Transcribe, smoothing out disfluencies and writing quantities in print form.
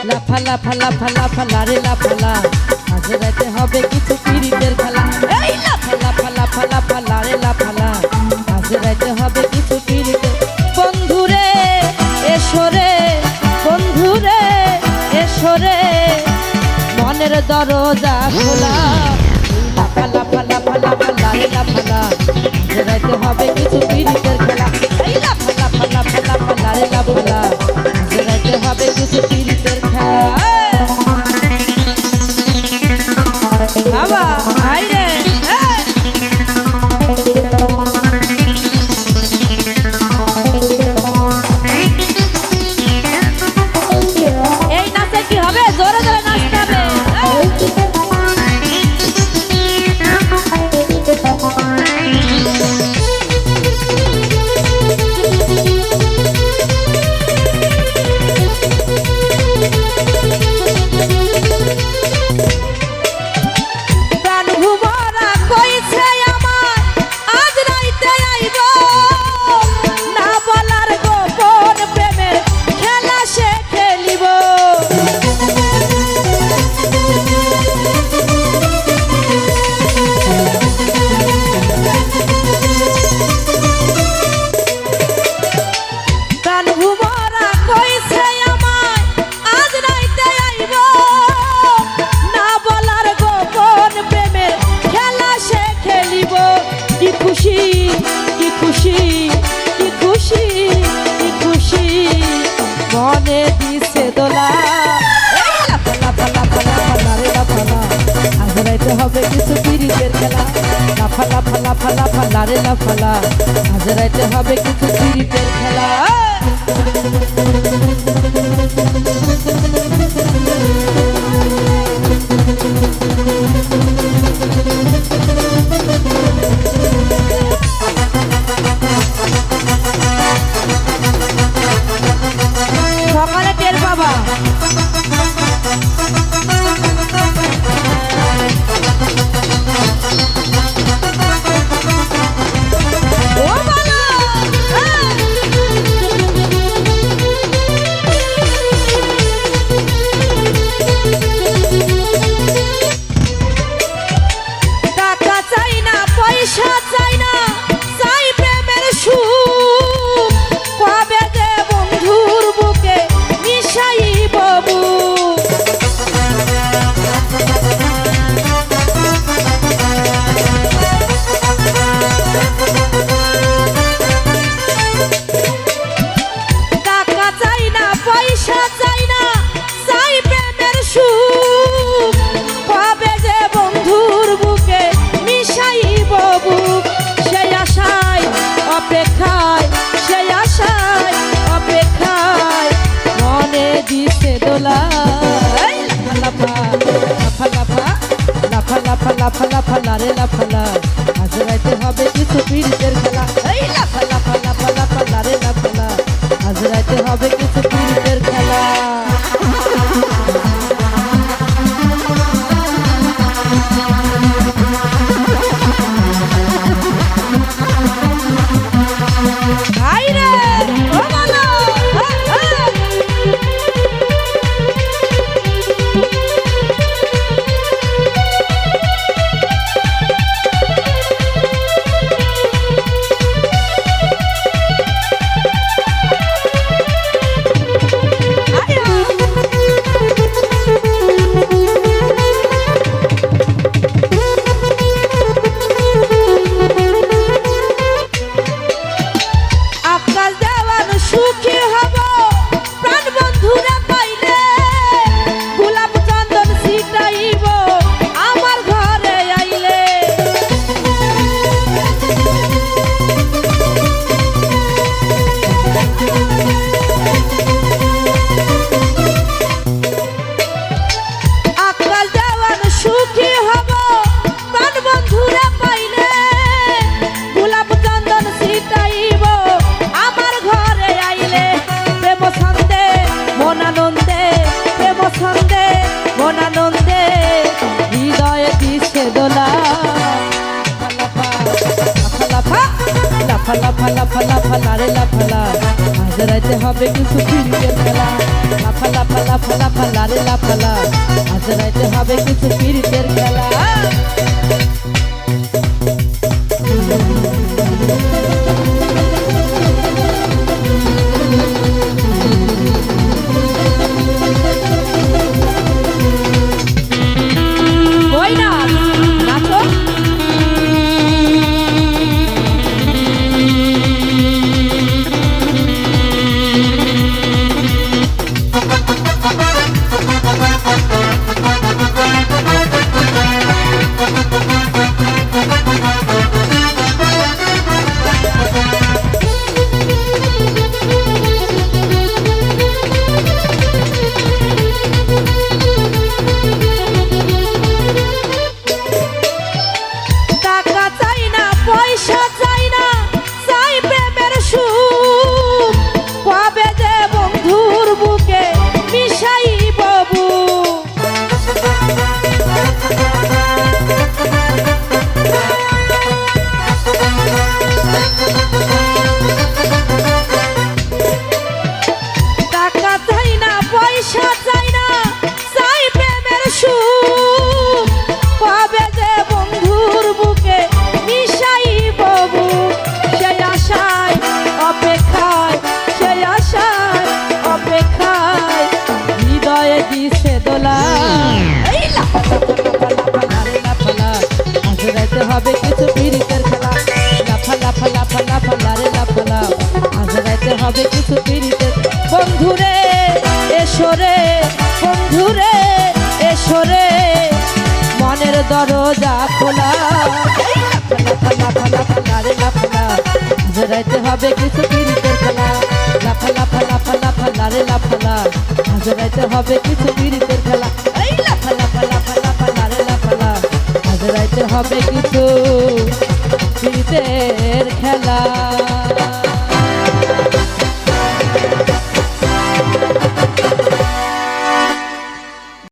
লাফালা ফালা ফালা রে লাফালা আজ রাতে হবে কিছু পিরিতের খেলা। এই লাফালা ফালা ফালা ফালা রে লাফালা আজ রাতে হবে কিছু পিরিতের। বন্ধুরে এসরে বন্ধুরে এসরে মনের দরজা খোলা। লাফালা ফালা ফালা ফালা রে লাফালা আজ রাতে হবে কিছু পিরিতের খেলা। এই লাফালা ফালা ফালা ফালা রে লাফালা আজ রাতে হবে কিছু পিরিতের খেলা। বাবা আইরে এই নাচে কি হবে? জোরে জোরে নাচতে হবে। মনে দিছে দোলা। লাফালা ফালা ফালা ফালা রে লাফালা আজ রাইতে হবে কিছু পিরিতের খেলা। লাফালা ফালা ফালা ফালা রে লাফালা আজ রাইতে হবে কিছু পিরিতের খেলা। সকালে টের পাবা। টাকা চাই না পয়সা চাই না চাই প্রেমের সুখ। কবে যে বন্ধুর বুকে মিশাইব বুক। টাকা চাই না পয়সা চাই না চাই প্রেমের সুখ। কবে যে বন্ধুর বুকে মিশাইব বুক। সেই আশায় অপেক্ষায় সেই আশায় অপেক্ষায় মনে দিছে দোলা। লাফালা লাফালা লাফালা ফালা রে লাফালা আজ রাইতে হবে কিছু পিরিতের খেলা। এই লাফালা ফালা ফালা ফালা রে লাফালা আজ রাইতে হবে কিছু পিরিতের খেলা। লাফা লাফা লাফা লারে লাফালা আজ রাইতে হবে কিছু পিরিতের খেলা লাফা লাফা লাফা লাফা লারে লাফালা আজ রাইতে হবে কিছু পিরিতের খেলা হবে কিছু পিরিতের খেলা লাফা লাফা লাফা লাফা লারে লাফালা আজ রাইতে হবে কিছু পিরিতের বন্ধুরে এসরে বন্ধুরে এসরে মনের দরজা খোলা লাফা লাফা লাফা লারে লাফালা আজ রাইতে হবে কিছু পিরিতের খেলা লাফা লাফা লাফা লাফা লারে লাফালা আজ রাইতে হবে কিছু পিরিতের খেলা এই লাফা লাফা লাফা লাফা লারে লাফালা আজ রাইতে হবে কিছু পিরিতের খেলা।